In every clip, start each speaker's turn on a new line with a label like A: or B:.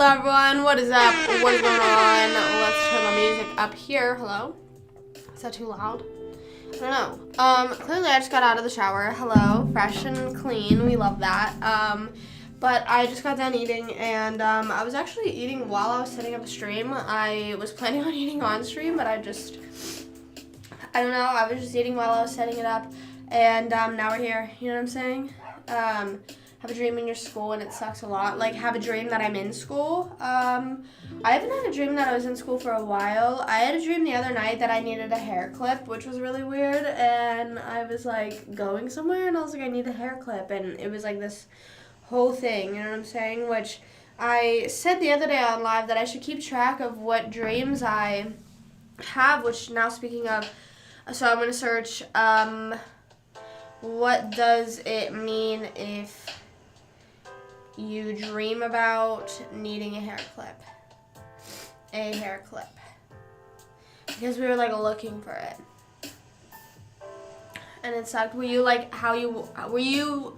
A: everyone, what is up? What is going on? Let's turn the music up here. Hello? Is that too loud? I don't know. Clearly I just got out of the shower. Hello, fresh and clean. We love that. But I just got done eating, and I was actually eating while I was setting up the stream. I was planning on eating on stream, but I don't know. I was just eating while I was setting it up, and now we're here. You know what I'm saying? Have a dream in your school and it sucks a lot. Like, have a dream that I'm in school. I haven't had a dream that I was in school for a while. I had a dream the other night that I needed a hair clip, which was really weird, and I was like going somewhere and I was like, I need a hair clip, and it was like this whole thing, you know what I'm saying? Which I said the other day on live that I should keep track of what dreams I have, which now speaking of, so I'm going to search, what does it mean if you dream about needing a hair clip? A hair clip. Because we were like looking for it. And it sucked. Were you like, were you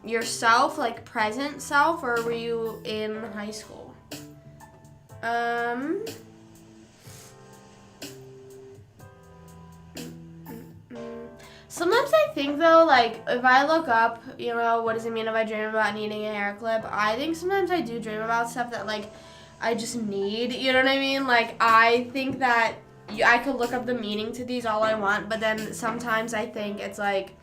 A: yourself, like present self, or were you in high school? Sometimes I think, though, like, if I look up, you know, what does it mean if I dream about needing a hair clip, I think sometimes I do dream about stuff that, like, I just need, you know what I mean? Like, I think that I could look up the meaning to these all I want, but then sometimes I think it's like,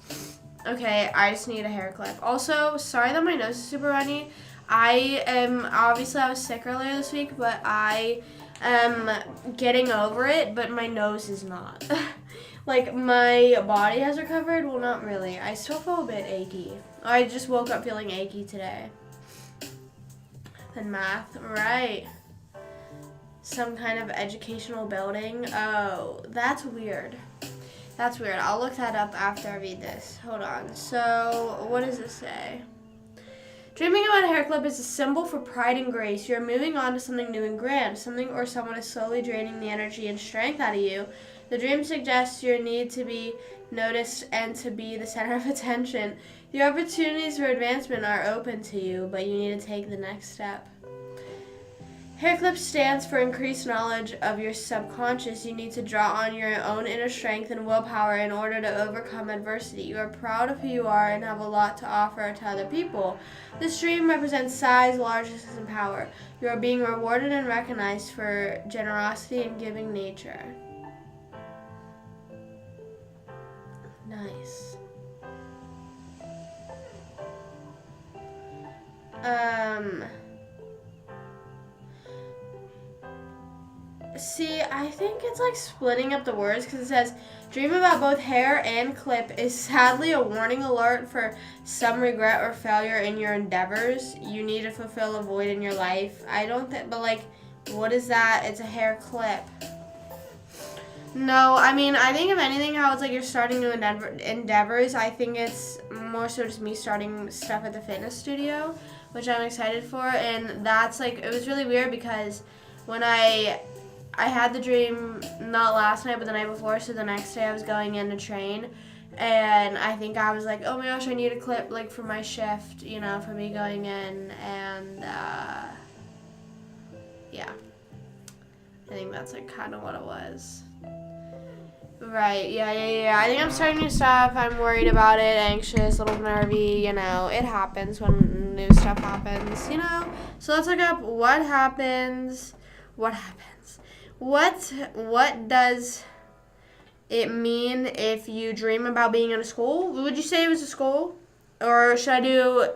A: okay, I just need a hair clip. Also, sorry that my nose is super runny. Obviously I was sick earlier this week, but I am getting over it, but my nose is not. Like, my body has recovered. Well, not really. I still feel a bit achy. I just woke up feeling achy today. Then math, right. Some kind of educational building. Oh, that's weird. That's weird. I'll look that up after I read this. Hold on. So, what does this say? Dreaming about a hair clip is a symbol for pride and grace. You're moving on to something new and grand. Something or someone is slowly draining the energy and strength out of you. The dream suggests your need to be noticed and to be the center of attention. The opportunities for advancement are open to you, but you need to take the next step. Hair clip stands for increased knowledge of your subconscious. You need to draw on your own inner strength and willpower in order to overcome adversity. You are proud of who you are and have a lot to offer to other people. This dream represents size, largeness, and power. You are being rewarded and recognized for generosity and giving nature. Nice. See, I think it's like splitting up the words because it says, dream about both hair and clip is sadly a warning alert for some regret or failure in your endeavors. You need to fulfill a void in your life. I don't think, but like, what is that? It's a hair clip. No, I mean, I think if anything, how it's like you're starting new endeavors, I think it's more so just me starting stuff at the fitness studio, which I'm excited for, and that's like, it was really weird because when I had the dream, not last night, but the night before, so the next day I was going in to train, and I think I was like, oh my gosh, I need a clip, like, for my shift, you know, for me going in, and, yeah. I think that's, like, kind of what it was. Right, yeah. I think I'm starting new stuff. I'm worried about it, anxious, a little nervy, you know. It happens when new stuff happens, you know. So let's look up what happens. What does it mean if you dream about being in a school? Would you say it was a school? Or should I do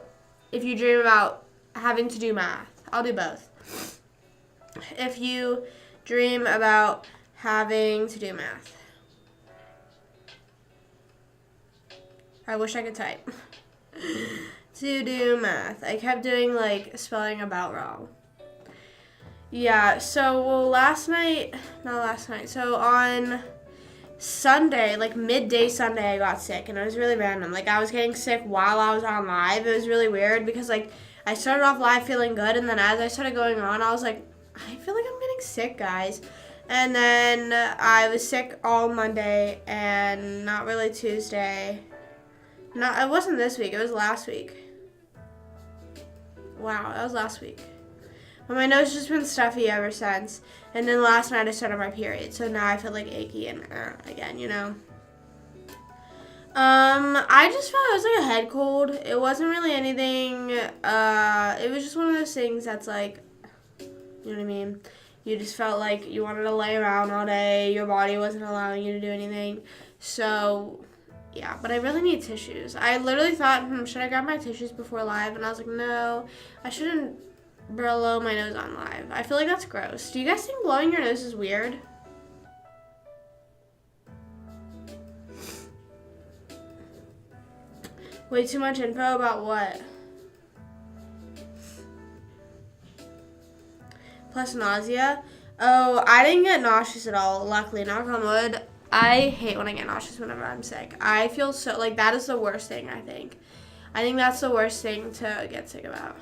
A: if you dream about having to do math? I'll do both. If you dream about having to do math. I wish I could type. To do math. I kept doing, like, spelling about wrong. Yeah, so, well, so on Sunday, like, midday Sunday, I got sick, and it was really random. Like, I was getting sick while I was on live. It was really weird because, like, I started off live feeling good, and then as I started going on, I was like, I feel like I'm getting sick, guys. And then I was sick all Monday, and not really Tuesday. No, it wasn't this week. It was last week. Wow, that was last week. But my nose has just been stuffy ever since. And then last night I started my period, so now I feel like achy and again, you know. I just felt it was like a head cold. It wasn't really anything. It was just one of those things that's like, you know what I mean? You just felt like you wanted to lay around all day. Your body wasn't allowing you to do anything. So, yeah, but I really need tissues. I literally thought, should I grab my tissues before live? And I was like, no, I shouldn't blow my nose on live. I feel like that's gross. Do you guys think blowing your nose is weird? Way too much info about what? Plus nausea. Oh, I didn't get nauseous at all. Luckily, knock on wood. I hate when I get nauseous whenever I'm sick. I feel so, like, that is the worst thing, I think. I think that's the worst thing to get sick about.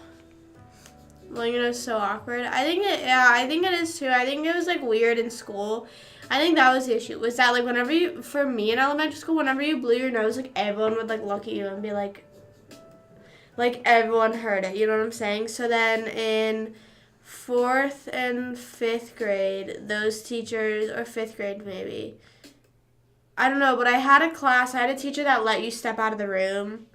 A: Blowing your nose is so awkward. I think it is too. I think it was, like, weird in school. I think that was the issue. Was that, like, whenever you, for me in elementary school, whenever you blew your nose, like, everyone would, like, look at you and be like everyone heard it. You know what I'm saying? So then in 4th and 5th grade, those teachers, or 5th grade maybe, I don't know, but I had a teacher that let you step out of the room.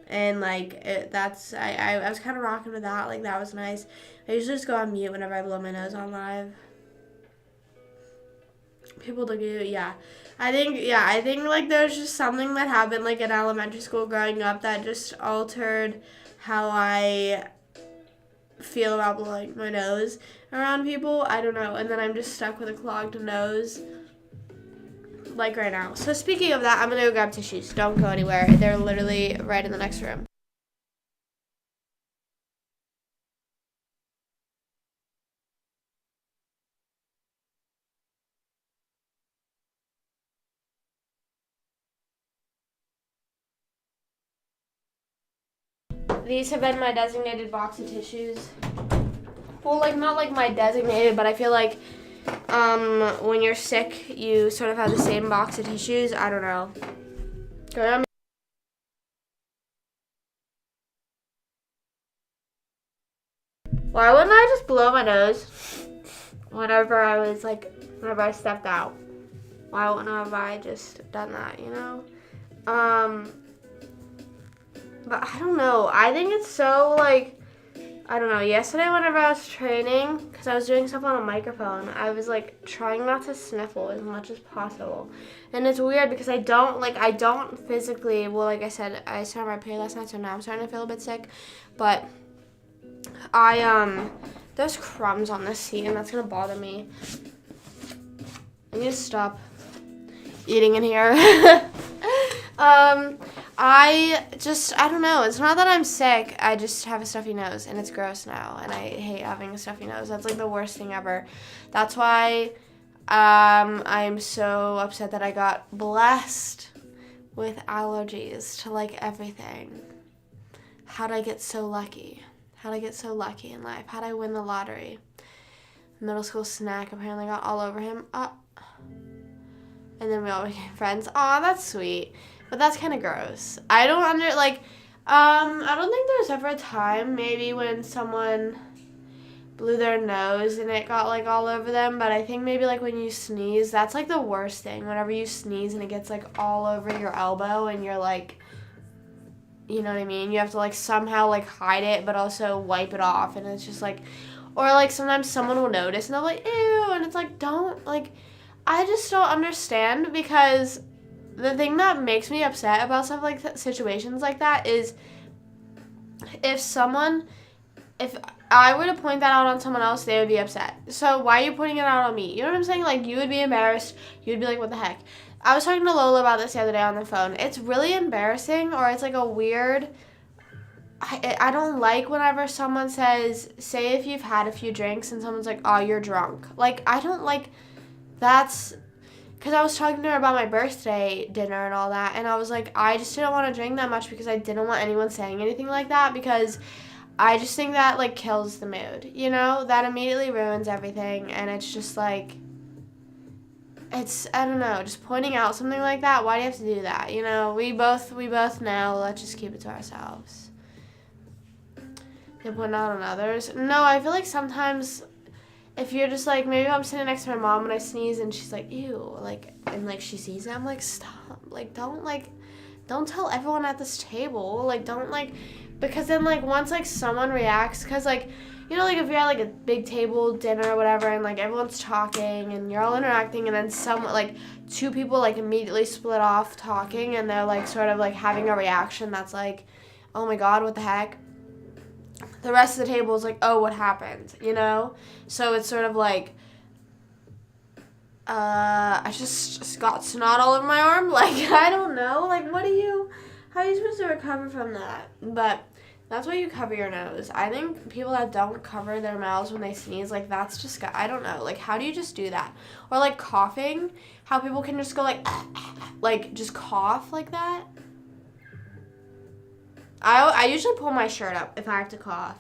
A: And, like, I was kind of rocking with that. Like, that was nice. I usually just go on mute whenever I blow my nose on live. People look at you, yeah. I think, like, there's just something that happened, like, in elementary school growing up that just altered how I feel about blowing my nose around people. I don't know. And then I'm just stuck with a clogged nose, like right now. So speaking of that, I'm going to go grab tissues. Don't go anywhere. They're literally right in the next room. These have been my designated box of tissues. Well, like, not like my designated, but I feel like when you're sick, you sort of have the same box of tissues. I don't know. Why wouldn't I just blow my nose whenever I stepped out? Why wouldn't I just done that, you know? But I don't know. I think it's so, like, I don't know. Yesterday whenever I was training, because I was doing stuff on a microphone, I was, like, trying not to sniffle as much as possible. And it's weird because I don't physically, well, like I said, I started my period last night, so now I'm starting to feel a bit sick. But there's crumbs on this seat, and that's going to bother me. I need to stop eating in here. I don't know. It's not that I'm sick. I just have a stuffy nose, and it's gross now, and I hate having a stuffy nose. That's, like, the worst thing ever. That's why I'm so upset that I got blessed with allergies to, like, everything. How'd I get so lucky? How'd I get so lucky in life? How'd I win the lottery? Middle school snack apparently got all over him. And then we all became friends. Aw, that's sweet. But that's kind of gross. I don't think there was ever a time maybe when someone blew their nose and it got, like, all over them. But I think maybe, like, when you sneeze, that's, like, the worst thing. Whenever you sneeze and it gets, like, all over your elbow and you're, like, you know what I mean? You have to, like, somehow, like, hide it but also wipe it off. And it's just, like, or, like, sometimes someone will notice and they'll be like, ew. And it's, like, don't, like, I just don't understand because the thing that makes me upset about stuff like situations like that is if I were to point that out on someone else, they would be upset. So why are you pointing it out on me? You know what I'm saying? Like, you would be embarrassed. You would be like, what the heck? I was talking to Lola about this the other day on the phone. It's really embarrassing, or it's like a weird, I don't like whenever someone says, say if you've had a few drinks and someone's like, oh, you're drunk. Like, I don't like, that's, because I was talking to her about my birthday dinner and all that, and I was like, I just didn't want to drink that much because I didn't want anyone saying anything like that, because I just think that, like, kills the mood, you know? That immediately ruins everything, and it's just, like, I don't know, just pointing out something like that, why do you have to do that, you know? We both know, let's just keep it to ourselves. they put it out on others. No, I feel like sometimes if you're just like, maybe I'm sitting next to my mom and I sneeze and she's like, ew, like, and like she sees it, I'm like, stop, like, don't tell everyone at this table, like, don't like, because then like once like someone reacts, because like, you know, like if you're at like a big table, dinner or whatever, and like everyone's talking and you're all interacting, and then someone, like two people like immediately split off talking and they're like sort of like having a reaction that's like, oh my god, what the heck? The rest of the table is like, oh, what happened? You know? So it's sort of like, I just got snot all over my arm. Like, I don't know. Like, how are you supposed to recover from that? But that's why you cover your nose. I think people that don't cover their mouths when they sneeze, like, that's just, I don't know. Like, how do you just do that? Or, like, coughing. How people can just go, like, just cough like that. I usually pull my shirt up if I have to cough.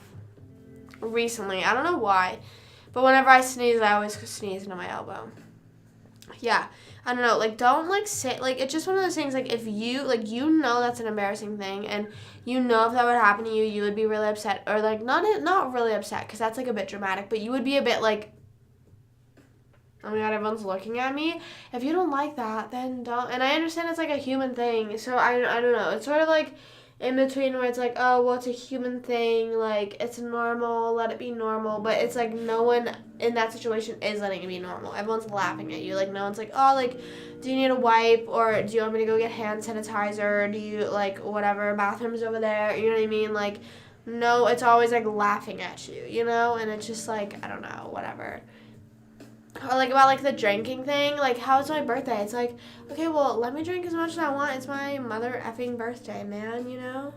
A: Recently. I don't know why. But whenever I sneeze, I always sneeze into my elbow. Yeah. I don't know. Like, don't, like, say, like, it's just one of those things, like, if you, like, you know that's an embarrassing thing, and you know if that would happen to you, you would be really upset, or, like, not really upset, because that's, like, a bit dramatic, but you would be a bit, like, oh my god, everyone's looking at me. If you don't like that, then don't, and I understand it's, like, a human thing, so I don't know. It's sort of, like, in between where it's like, oh, well, it's a human thing, like, it's normal, let it be normal, but it's like no one in that situation is letting it be normal. Everyone's laughing at you, like, no one's like, oh, like, do you need a wipe, or do you want me to go get hand sanitizer, do you, like, whatever, bathroom's over there, you know what I mean, like, no, it's always, like, laughing at you, you know, and it's just, like, I don't know, whatever. Or, like, about, like, the drinking thing. Like, how it's my birthday? It's like, okay, well, let me drink as much as I want. It's my mother effing birthday, man, you know?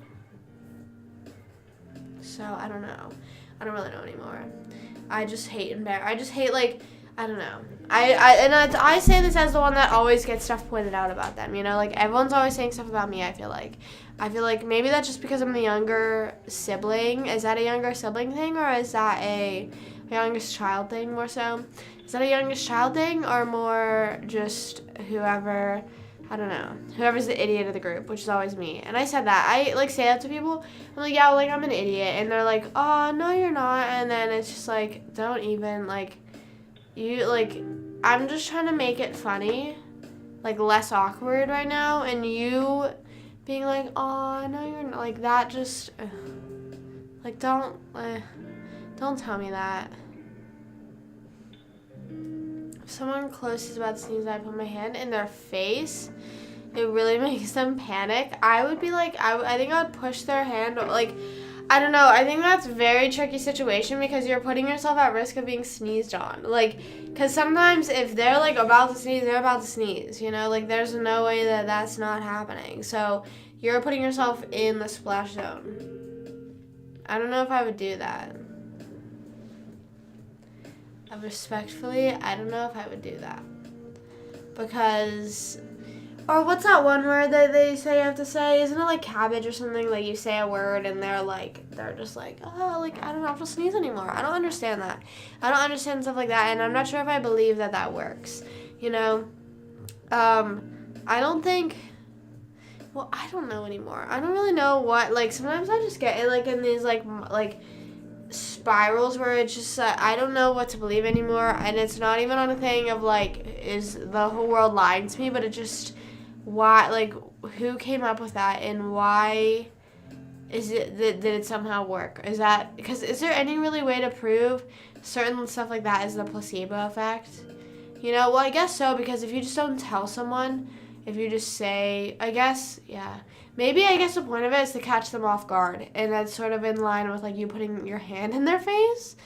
A: So, I don't know. I don't really know anymore. I just hate like, I don't know. I say this as the one that always gets stuff pointed out about them, you know? Like, everyone's always saying stuff about me, I feel like. I feel like maybe that's just because I'm the younger sibling. Is that a younger sibling thing, or is that a youngest child thing more so? Is that a youngest child thing, or more just whoever, I don't know, whoever's the idiot of the group, which is always me. And I said that. I, like, say that to people. I'm like, yeah, well, like, I'm an idiot. And they're like, oh, no, you're not. And then it's just like, don't even, like, you, like, I'm just trying to make it funny, like, less awkward right now. And you being like, oh, no, you're not, like, that just, like, don't tell me that. If someone close is about to sneeze, I put my hand in their face. It really makes them panic. I would be like, I think I would push their hand, like, I don't know. I think that's a very tricky situation because you're putting yourself at risk of being sneezed on. Like, because sometimes if they're, like, about to sneeze, they're about to sneeze, you know? Like, there's no way that that's not happening. So you're putting yourself in the splash zone. I don't know if I would do that. Respectfully, I don't know if I would do that. Because, or what's that one word that they say you have to say? Isn't it like cabbage or something? Like you say a word and they're just like, oh, like, I don't have to sneeze anymore. I don't understand that. I don't understand stuff like that, and I'm not sure if I believe that that works. You know? I don't think, well, I don't know anymore. I don't really know what, like, sometimes I just get, like, in these, like spirals where it's just I don't know what to believe anymore, and it's not even on a thing of like is the whole world lying to me, but it just why, like, who came up with that, and why is it that did it somehow work? Is that because is there any really way to prove certain stuff like that is the placebo effect? You know, well, I guess so, because if you just don't tell someone, if you just say, I guess, yeah. Maybe, I guess the point of it is to catch them off guard. And that's sort of in line with, like, you putting your hand in their face.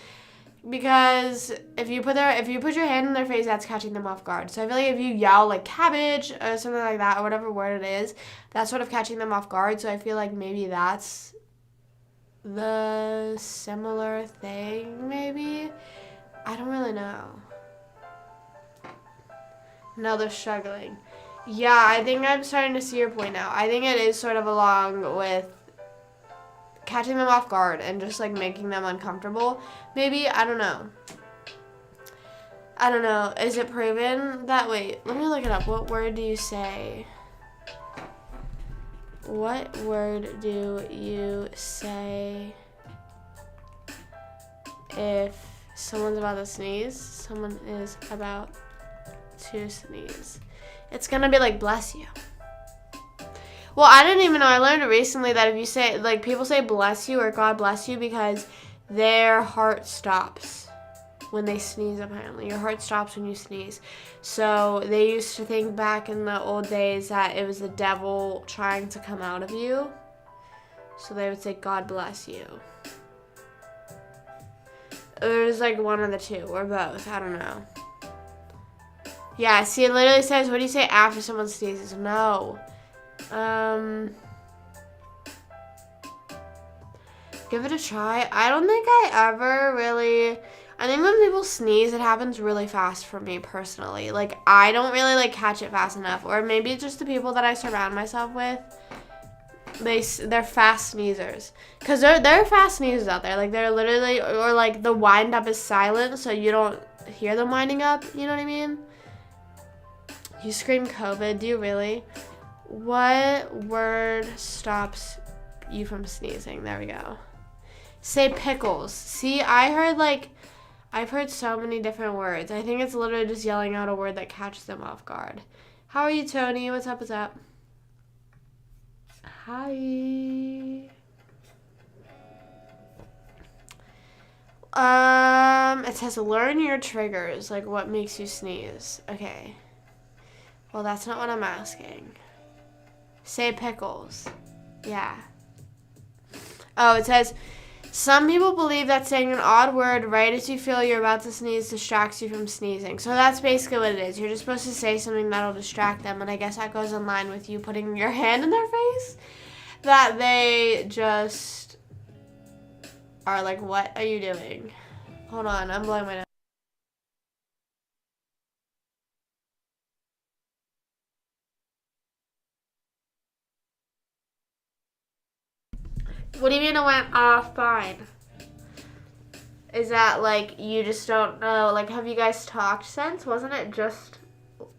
A: Because if you put your hand in their face, that's catching them off guard. So I feel like if you yell, like, cabbage or something like that, or whatever word it is, that's sort of catching them off guard. So I feel like maybe that's the similar thing, maybe. I don't really know. No, they're struggling. Yeah, I think I'm starting to see your point now. I think it is sort of along with catching them off guard and just, like, making them uncomfortable. Maybe, I don't know. I don't know. Is it proven that, wait, let me look it up. What word do you say? What word do you say if someone's about to sneeze. Someone is about to sneeze. It's gonna be like, bless you. Well, I didn't even know. I learned recently that if you say, like, people say bless you or God bless you because their heart stops when they sneeze, apparently. Your heart stops when you sneeze. So they used to think back in the old days that it was the devil trying to come out of you. So they would say, God bless you. It was like one of the two, or both. I don't know. Yeah, see, it literally says, what do you say after someone sneezes? No. Give it a try. I don't think I ever really... I think when people sneeze, it happens really fast for me personally. Like, I don't really, like, catch it fast enough. Or maybe it's just the people that I surround myself with. They're fast sneezers. Because there are fast sneezers out there. Like, they're literally... Or, like, the wind up is silent, so you don't hear them winding up. You know what I mean? You scream COVID. Do you really? What word stops you from sneezing? There we go. Say pickles. See, I've heard so many different words. I think it's literally just yelling out a word that catches them off guard. How are you, Tony? What's up? What's up? Hi. It says learn your triggers, like what makes you sneeze. Okay. Well, that's not what I'm asking. Say pickles. Yeah. Oh, it says, some people believe that saying an odd word right as you feel you're about to sneeze distracts you from sneezing. So that's basically what it is. You're just supposed to say something that'll distract them, and I guess that goes in line with you putting your hand in their face. That they just are like, what are you doing? Hold on, I'm blowing my nose. What do you mean it went off fine? Is that, like, you just don't know? Like, have you guys talked since? Wasn't it just,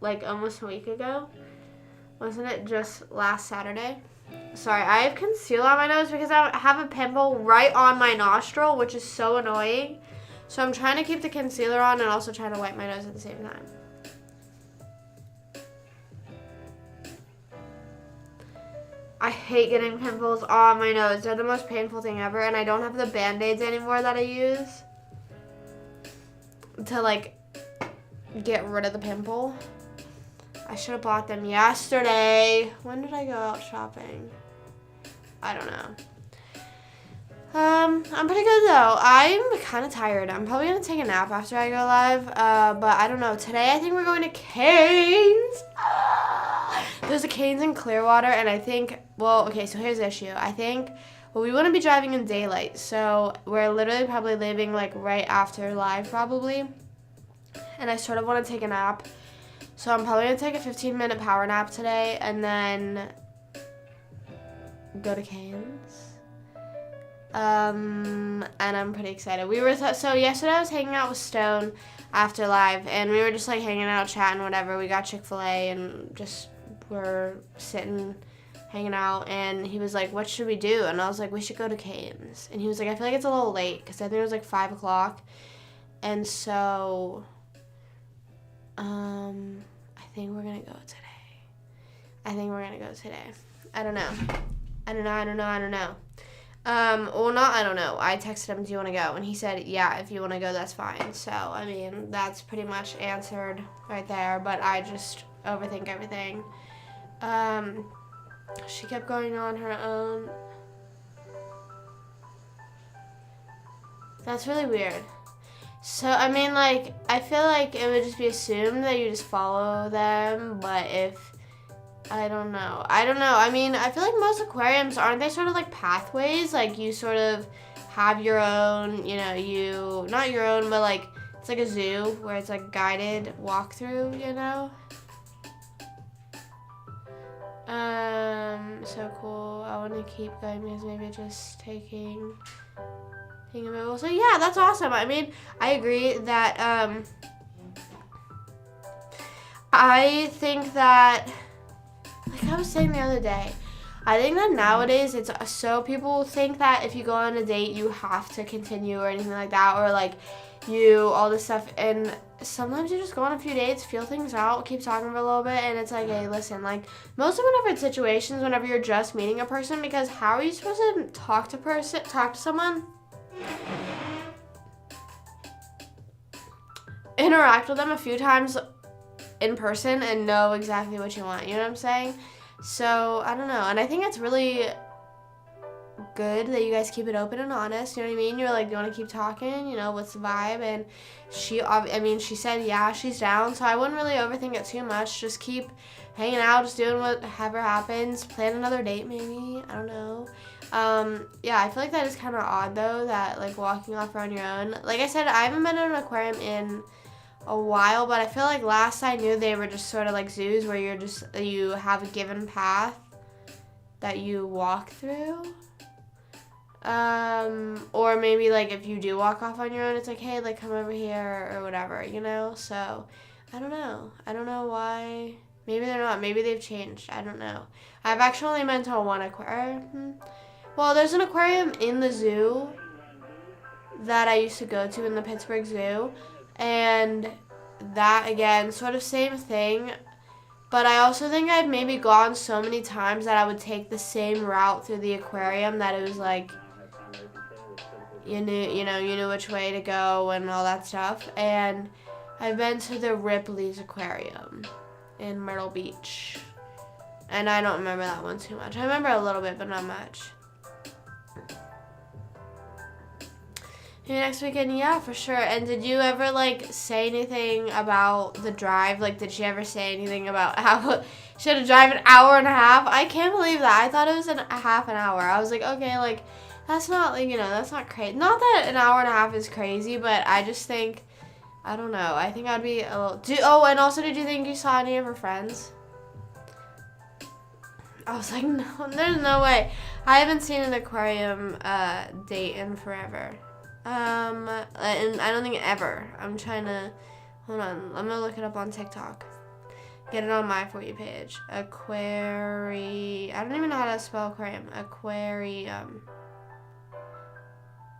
A: like, almost a week ago? Wasn't it just last Saturday? Sorry, I have concealer on my nose because I have a pimple right on my nostril, which is so annoying. So I'm trying to keep the concealer on and also trying to wipe my nose at the same time. I hate getting pimples on my nose. They're the most painful thing ever, and I don't have the Band-Aids anymore that I use to, like, get rid of the pimple. I should have bought them yesterday. When did I go out shopping? I don't know. I'm pretty good, though. I'm kind of tired. I'm probably going to take a nap after I go live, but I don't know. Today, I think we're going to Cane's. There's a Cane's in Clearwater, and I think, well, okay, so here's the issue. I think, well, we wouldn't be driving in daylight, so we're literally probably leaving, like, right after live, probably, and I sort of want to take a nap, so I'm probably going to take a 15-minute power nap today, and then go to Cane's. And I'm pretty excited. So yesterday I was hanging out with Stone after live, and we were just, like, hanging out, chatting, whatever. We got Chick-fil-A, and just were sitting, hanging out, and he was like, what should we do? And I was like, we should go to Cane's. And he was like, I feel like it's a little late, because I think it was, like, 5 o'clock. And so, I think we're going to go today. I don't know. Well, not I don't know. I texted him, do you want to go? And he said, yeah, if you want to go, that's fine. So, I mean, that's pretty much answered right there. But I just overthink everything. She kept going on her own. That's really weird. So, I mean, like, I feel like it would just be assumed that you just follow them. But if... I don't know. I mean, I feel like most aquariums, aren't they sort of like pathways? Like, you sort of have your own, you know, not your own, but like, it's like a zoo where it's like guided walkthrough, you know? So cool. I want to keep going because maybe just taking a minute. So yeah, that's awesome. I mean, I agree that, I think that, like I was saying the other day, I think that nowadays it's so people think that if you go on a date, you have to continue or anything like that, or like all this stuff. And sometimes you just go on a few dates, feel things out, keep talking for a little bit, and it's like, hey, listen, like most of whenever it's situations, whenever you're just meeting a person, because how are you supposed to talk to someone, interact with them a few times in person and know exactly what you want, you know what I'm saying? So I don't know, and I think it's really good that you guys keep it open and honest, you know what I mean? You're like, you want to keep talking, you know, what's the vibe? And she said, yeah, she's down, so I wouldn't really overthink it too much. Just keep hanging out, just doing whatever happens, plan another date maybe, I don't know. Yeah, I feel like that is kind of odd though, that like walking off on your own. Like I said, I haven't been in an aquarium in a while, but I feel like last I knew they were just sort of like zoos where you have a given path that you walk through. Or maybe like if you do walk off on your own, it's like, hey, like come over here or whatever, you know? So I don't know why. Maybe they're not. Maybe they've changed. I don't know. I've actually only been to one aquarium. Well, there's an aquarium in the zoo that I used to go to in the Pittsburgh Zoo. And that, again, sort of same thing. But I also think I've maybe gone so many times that I would take the same route through the aquarium that it was like, you knew which way to go and all that stuff. And I've been to the Ripley's Aquarium in Myrtle Beach. And I don't remember that one too much. I remember a little bit, but not much. Maybe next weekend, yeah, for sure. And did you ever, like, say anything about the drive? Like, did she ever say anything about how she had to drive an hour and a half? I can't believe that. I thought it was a half an hour. I was like, okay, like, that's not, like, that's not crazy. Not that an hour and a half is crazy, but I just think, I don't know. I think I'd be a little... and also, did you think you saw any of her friends? I was like, no, there's no way. I haven't seen an aquarium date in forever. And I don't think ever. I'm trying to, hold on, I'm gonna look it up on TikTok. Get it on my For You page. I don't even know how to spell aquarium. Aquarium.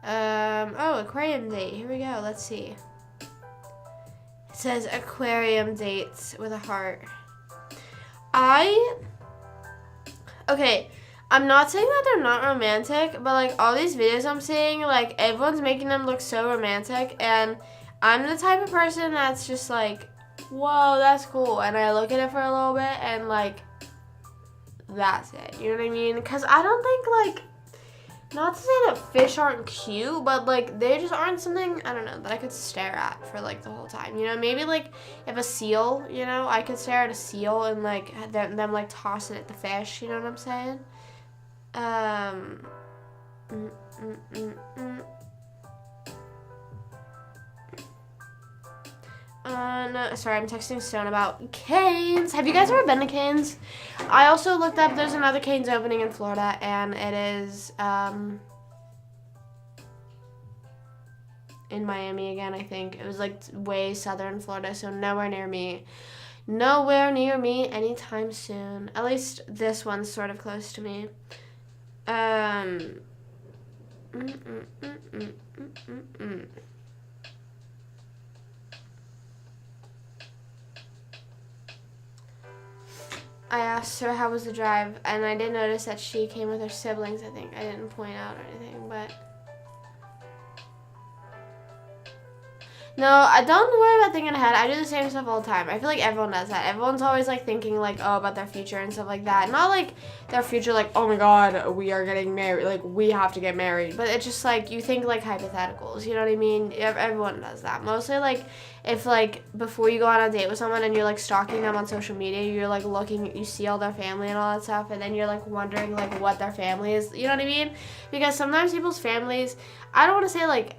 A: Aquarium date. Here we go. Let's see. It says aquarium dates with a heart. Okay. I'm not saying that they're not romantic, but, like, all these videos I'm seeing, like, everyone's making them look so romantic, and I'm the type of person that's just like, whoa, that's cool, and I look at it for a little bit, and, like, that's it, you know what I mean? Because I don't think, like, not to say that fish aren't cute, but, like, they just aren't something, I don't know, that I could stare at for, like, the whole time, you know? Maybe, like, if a seal, you know, I could stare at a seal and, like, them like, toss it at the fish, you know what I'm saying? No, sorry, I'm texting Stone about Canes. Have you guys ever been to Canes? I also looked up, there's another Canes opening in Florida, and it is, in Miami again, I think. It was, like, way southern Florida, so nowhere near me. Nowhere near me anytime soon. At least this one's sort of close to me. I asked her how was the drive, and I did notice that she came with her siblings, I think. I didn't point out or anything, but... No, I don't worry about thinking ahead. I do the same stuff all the time. I feel like everyone does that. Everyone's always, like, thinking, like, oh, about their future and stuff like that. Not, like, their future, like, oh, my God, we are getting married. Like, we have to get married. But it's just, like, you think, like, hypotheticals. You know what I mean? Everyone does that. Mostly, like, if, like, before you go on a date with someone and you're, like, stalking them on social media, you're, like, looking, you see all their family and all that stuff, and then you're, like, wondering, like, what their family is. You know what I mean? Because sometimes people's families, I don't want to say, like,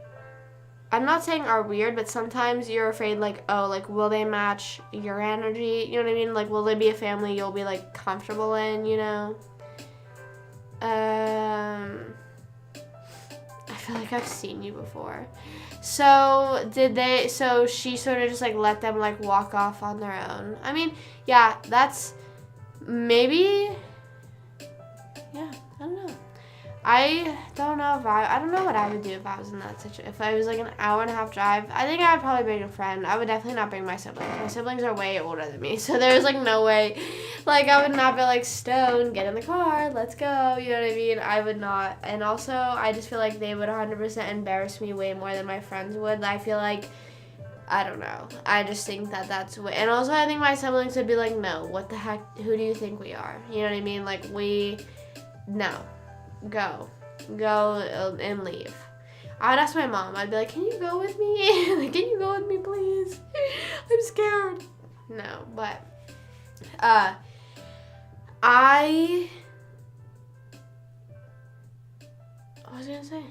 A: I'm not saying are weird, but sometimes you're afraid, like, oh, like, will they match your energy? You know what I mean? Like, will they be a family you'll be, like, comfortable in, you know? I feel like I've seen you before. So, she sort of just, like, let them, like, walk off on their own. I mean, yeah, that's maybe... I don't know I don't know what I would do if I was in that situation. If I was like an hour and a half drive, I think I would probably bring a friend. I would definitely not bring my siblings. My siblings are way older than me, so there's like no way. Like I would not be like, Stone, get in the car, let's go. You know what I mean? I would not. And also, I just feel like they would 100% embarrass me way more than my friends would. I feel like, I don't know. I just think that that's way. And also, I think my siblings would be like, no, what the heck? Who do you think we are? You know what I mean? Like no. Go and leave. I'd ask my mom. I'd be like, can you go with me? Like, can you go with me, please? I'm scared. No, but what was I gonna say?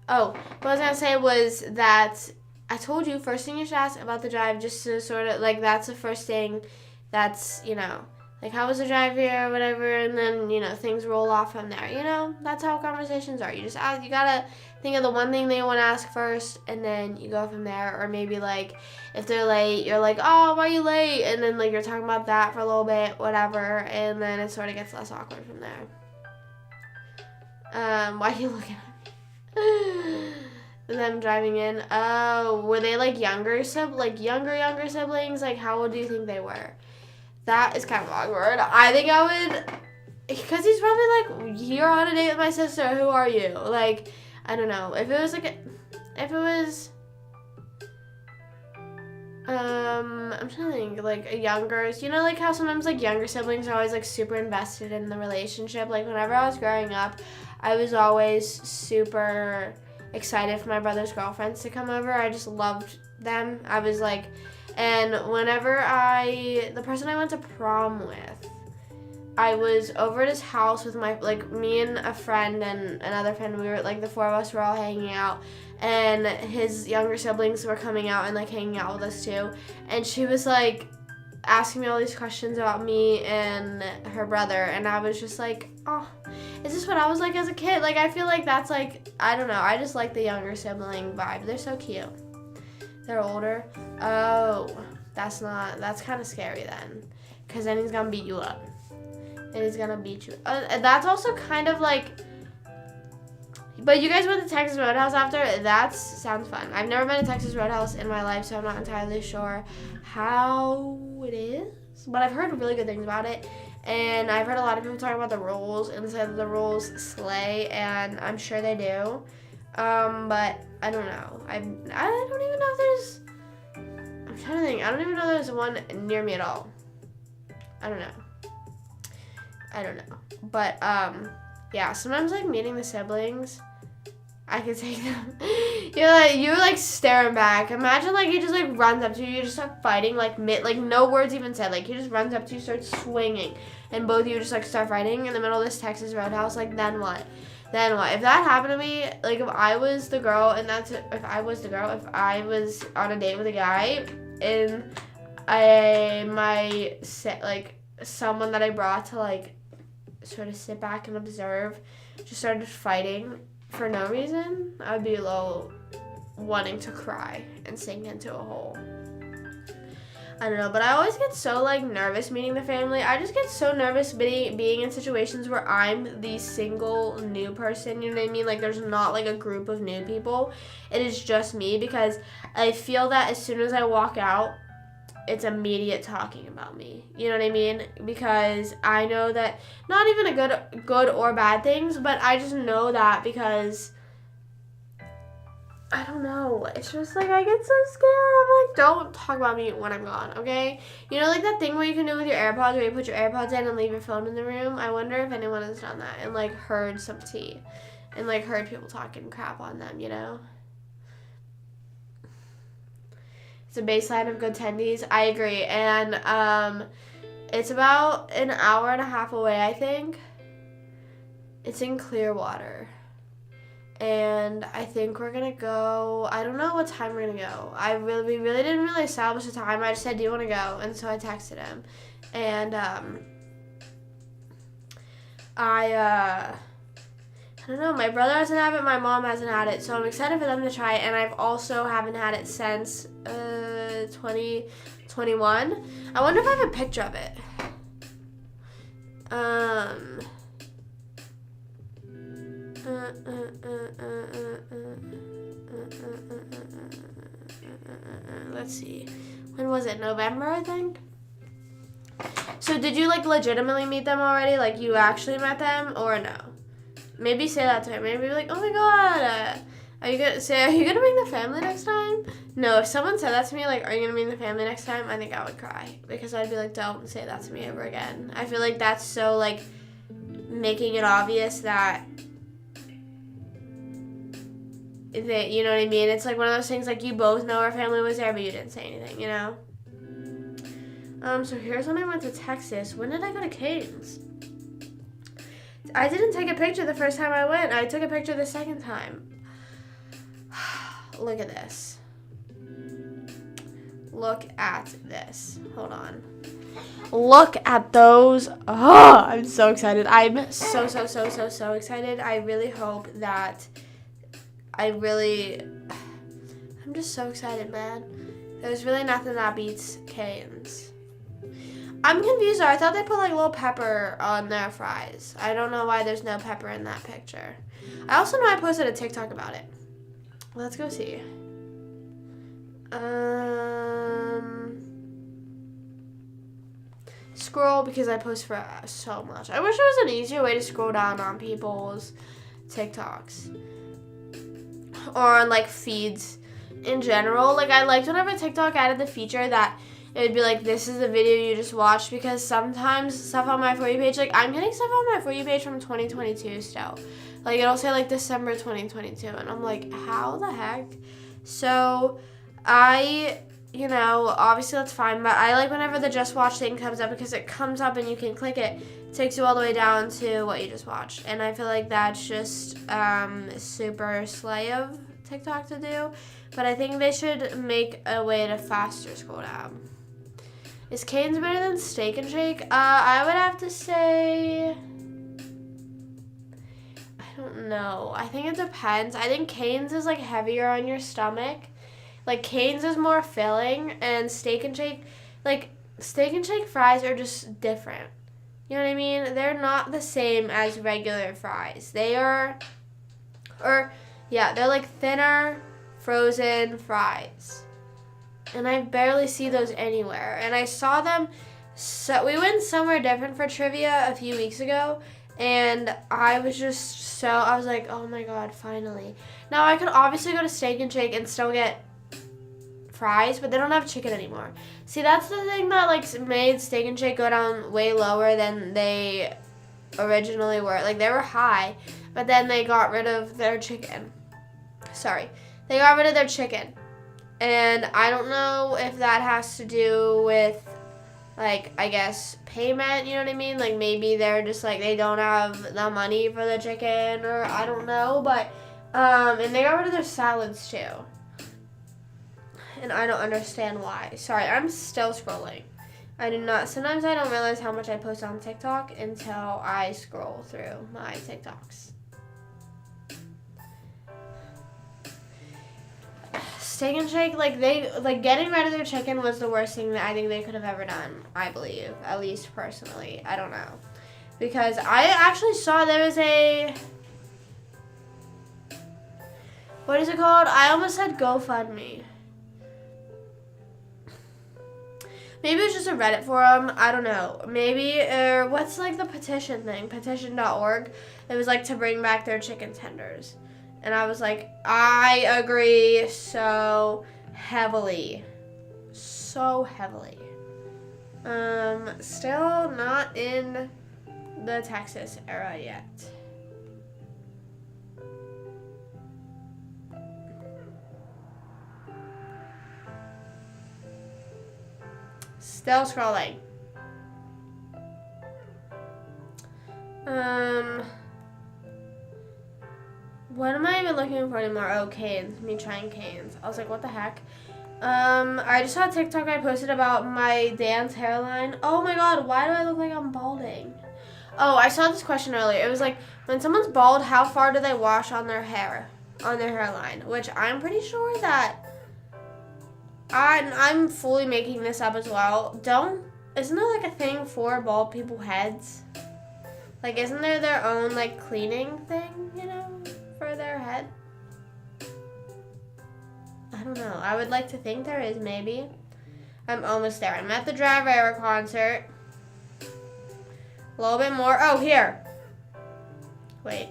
A: Oh, what I was gonna say was that I told you first thing you should ask about the drive, just to sort of like, that's the first thing. That's, like, how was the drive here or whatever, and then, things roll off from there, That's how conversations are. You just ask, you gotta think of the one thing they want to ask first, and then you go from there. Or maybe, like, if they're late, you're like, oh, why are you late? And then, like, you're talking about that for a little bit, whatever, and then it sort of gets less awkward from there. Why are you looking at me? Them driving in. Oh, were they, like, younger siblings? Like, how old do you think they were? That is kind of awkward. I think I would, because he's probably like, you're on a date with my sister, who are you? Like, I don't know. If it was I'm trying to think, like, a younger, like how sometimes, like, younger siblings are always, like, super invested in the relationship. Like, whenever I was growing up, I was always super excited for my brother's girlfriends to come over. I just loved them. I was, like, and whenever the person I went to prom with, I was over at his house with me and a friend and another friend. We were, like, the four of us were all hanging out, and his younger siblings were coming out and, like, hanging out with us too. And she was, like, asking me all these questions about me and her brother, and I was just like, oh, is this what I was like as a kid? Like, I feel like that's, like, I don't know. I just like the younger sibling vibe. They're so cute. They're older. Oh, that's kind of scary then. Because then he's going to beat you up. And he's going to beat you. That's also kind of like, but you guys went to Texas Roadhouse after? That sounds fun. I've never been to Texas Roadhouse in my life, so I'm not entirely sure how it is. But I've heard really good things about it. And I've heard a lot of people talking about the rolls and said that the rolls slay, and I'm sure they do. But I don't know. I don't even know if there's, I'm trying to think. I don't even know there's one near me at all. I don't know. But, yeah, sometimes, like, meeting the siblings, I could take them. You're like staring back. Imagine, like, he just, like, runs up to you. You just start fighting, like, no words even said. Like, he just runs up to you, starts swinging, and both of you just, like, start fighting in the middle of this Texas Roadhouse. Like, then what? If that happened to me, like, if I was the girl, if I was on a date with a guy, and someone that I brought to, like, sort of sit back and observe just started fighting for no reason, I'd be a little wanting to cry and sink into a hole. I don't know, but I always get so, like, nervous meeting the family. I just get so nervous being in situations where I'm the single new person, you know what I mean? Like, there's not, like, a group of new people. It is just me, because I feel that as soon as I walk out, it's immediate talking about me. You know what I mean? Because I know that, not even a good or bad things, but I just know that because, I don't know. It's just like I get so scared. I'm like, don't talk about me when I'm gone, okay? You know, like that thing where you can do with your AirPods, where you put your AirPods in and leave your phone in the room? I wonder if anyone has done that and, like, heard some tea and, like, heard people talking crap on them, you know? It's a baseline of good tendies. I agree. And it's about an hour and a half away, I think. It's in Clearwater. And I think we're going to go, I don't know what time we're going to go. We really didn't really establish a time. I just said, do you want to go? And so I texted him. And I don't know. My brother hasn't had it. My mom hasn't had it. So I'm excited for them to try it. And I've also haven't had it since 2021. I wonder if I have a picture of it. Let's see. When was it? November, I think? So did you like legitimately meet them already? Like you actually met them or no? Maybe say that to her. Maybe be like, oh my god, are you gonna bring the family next time? No, if someone said that to me, like, are you gonna bring the family next time? I think I would cry because I'd be like, don't say that to me ever again. I feel like that's so like making it obvious that you know what I mean? It's like one of those things like you both know our family was there, but you didn't say anything, you know? So here's when I went to Texas. When did I go to Canes? I didn't take a picture the first time I went. I took a picture the second time. Look at this. Look at this. Hold on. Look at those. Oh, I'm so excited. I'm so excited. I really hope that I'm just so excited, man. There's really nothing that beats Cane's. I'm confused though. I thought they put like a little pepper on their fries. I don't know why there's no pepper in that picture. I also know I posted a TikTok about it. Let's go see. Scroll because I post for so much. I wish there was an easier way to scroll down on people's TikToks or on like feeds in general. Like I liked whenever TikTok added the feature that it would be like, this is the video you just watched, because sometimes stuff on my For You page, like I'm getting stuff on my For You page from 2022 still. Like it'll say like December 2022 and I'm like, how the heck? So obviously that's fine, but I like whenever the just watch thing comes up because it comes up and you can click it. It takes you all the way down to what you just watched. And I feel like that's just super slay of TikTok to do. But I think they should make a way to faster scroll down. Is Cane's better than Steak and Shake? I would have to say, I don't know. I think it depends. I think Cane's is like heavier on your stomach. Like Cane's is more filling, and Steak and Shake fries are just different. You know what I mean? They're not the same as regular fries. They're like thinner, frozen fries. And I barely see those anywhere. And I saw them, so we went somewhere different for trivia a few weeks ago, and I was like, oh my god, finally. Now I could obviously go to Steak and Shake and still get fries, but they don't have chicken anymore. See, that's the thing that like made Steak and Shake go down way lower than they originally were. Like they were high, but then they got rid of their chicken. They got rid of their chicken. And I don't know if that has to do with, like, I guess, payment, you know what I mean? Like, maybe they're just, like, they don't have the money for the chicken, or I don't know. But, and they got rid of their salads, too. And I don't understand why. Sorry, I'm still scrolling. Sometimes I don't realize how much I post on TikTok until I scroll through my TikToks. Steak and Shake, getting rid of their chicken was the worst thing that I think they could have ever done, I believe. At least personally. I don't know. Because I actually saw there was what is it called? I almost said GoFundMe. Maybe it's just a Reddit forum. I don't know. Maybe, what's like the petition thing? Petition.org. It was like to bring back their chicken tenders. And I was like, I agree so heavily. So heavily. Still not in the Texas era yet. Still scrolling. What am I even looking for anymore? Oh, Cane's. Me trying Cane's. I was like, what the heck? I just saw a TikTok I posted about my dance hairline. Oh my god, why do I look like I'm balding? Oh, I saw this question earlier. It was like, when someone's bald, how far do they wash on their hairline? Which I'm pretty sure that I'm fully making this up as well. Isn't there like a thing for bald people heads? Like, isn't there their own like cleaning thing, you know? there ahead? I don't know. I would like to think there is, maybe. I'm almost there. I'm at the Drive Era concert. A little bit more. Oh, here. Wait.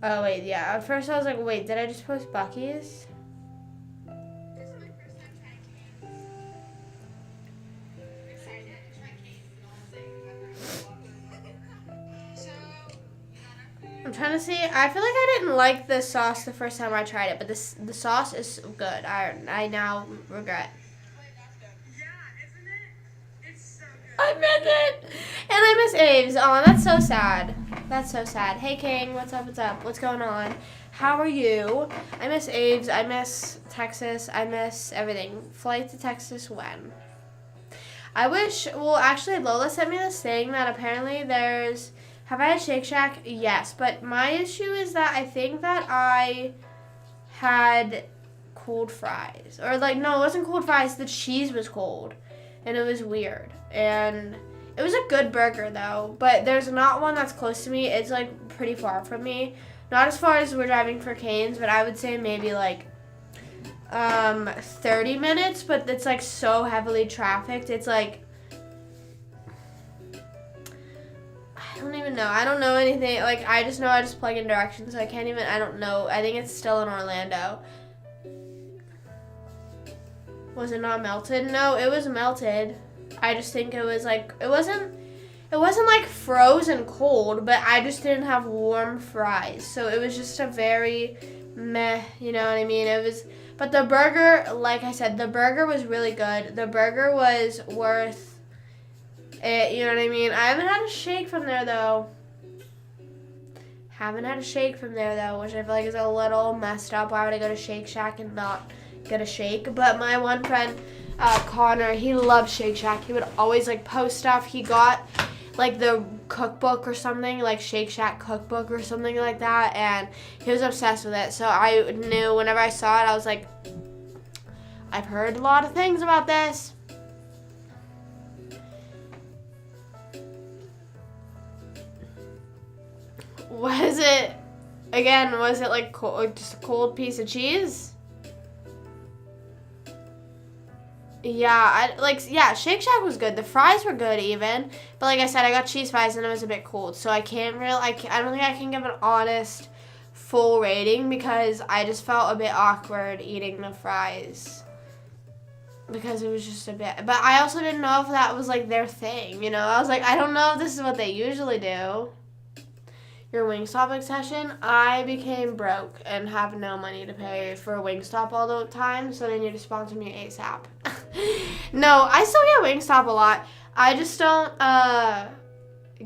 A: Oh, wait, yeah. At first I was like, wait, did I just post Buc-ee's? I'm trying to see. I feel like I didn't like the sauce the first time I tried it, but the sauce is good. I now regret. I miss it. And I miss Aves. Oh, that's so sad. That's so sad. Hey, King. What's up? What's up? What's going on? How are you? I miss Aves. I miss Texas. I miss everything. Flight to Texas when? I wish, well, actually, Lola sent me this thing that apparently there's, have I had Shake Shack? Yes. But my issue is that I think that I had cold fries. Or, like, no, it wasn't cold fries. The cheese was cold. And it was weird. And it was a good burger, though. But there's not one that's close to me. It's, like, pretty far from me. Not as far as we're driving for Cane's, but I would say maybe, like, 30 minutes. But it's, like, so heavily trafficked. It's, like, I don't even know. I don't know anything. Like, I just know I just plug in directions, so I can't even, I don't know. I think it's still in Orlando. Was it not melted? No, it was melted. I just think it was like, it wasn't like frozen cold, but I just didn't have warm fries. So it was just a very meh, you know what I mean? It was, but the burger, like I said, the burger was really good. The burger was worth it, you know what I mean? I haven't had a shake from there though. Which I feel like is a little messed up. Why would I go to Shake Shack and not get a shake? But my one friend, Connor, he loves Shake Shack. He would always like post stuff. He got like the cookbook or something, like Shake Shack cookbook or something like that, and he was obsessed with it. So I knew whenever I saw it, I was like, I've heard a lot of things about this. Was it like just a cold piece of cheese? Yeah, Shake Shack was good. The fries were good even. But like I said, I got cheese fries and it was a bit cold. So I don't think I can give an honest full rating because I just felt a bit awkward eating the fries. Because it was just a bit. But I also didn't know if that was like their thing, you know? I was like, I don't know if this is what they usually do. Your Wingstop obsession, I became broke and have no money to pay for Wingstop all the time, so they need to sponsor me ASAP. No, I still get Wingstop a lot. I just don't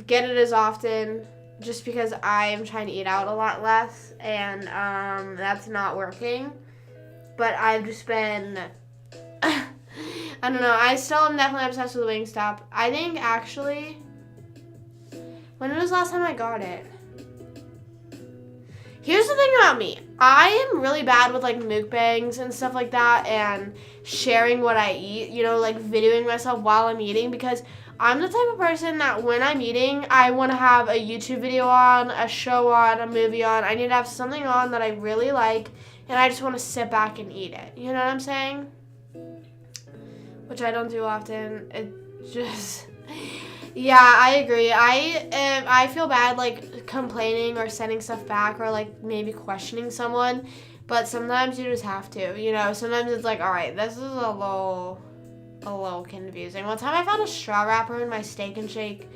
A: get it as often just because I'm trying to eat out a lot less, and that's not working. But I've just been, I don't know, I still am definitely obsessed with Wingstop. I think actually, when was the last time I got it? Here's the thing about me. I am really bad with, like, mukbangs and stuff like that and sharing what I eat, you know, like, videoing myself while I'm eating because I'm the type of person that when I'm eating, I want to have a YouTube video on, a show on, a movie on. I need to have something on that I really like, and I just want to sit back and eat it. You know what I'm saying? Which I don't do often. It just... Yeah, I agree. I feel bad, like, complaining or sending stuff back or, like, maybe questioning someone. But sometimes you just have to, you know. Sometimes it's like, all right, this is a little confusing. One time I found a straw wrapper in my Steak and Shake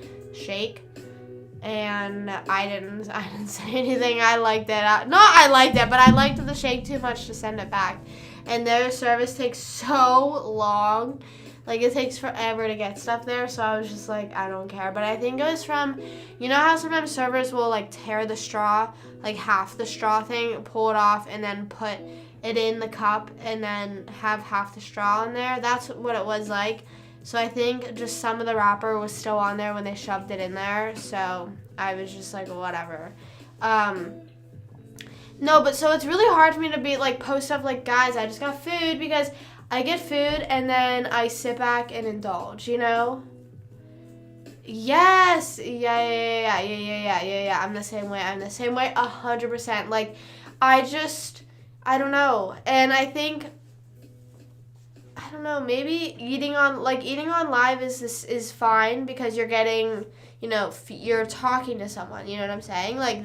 A: and I didn't say anything. I liked it. I liked it, but I liked the shake too much to send it back. And their service takes so long. Like, it takes forever to get stuff there, so I was just like, I don't care. But I think it was from, you know how sometimes servers will, like, tear the straw, like, half the straw thing, pull it off, and then put it in the cup, and then have half the straw in there? That's what it was like. So I think just some of the wrapper was still on there when they shoved it in there, so I was just like, whatever. No, but so it's really hard for me to be, like, post stuff like, guys, I just got food, because I get food and then I sit back and indulge, you know? Yes. Yeah. I'm the same way. 100%. Like, I don't know. And I don't know, maybe eating on live is fine because you're getting, you're talking to someone, you know what I'm saying? Like,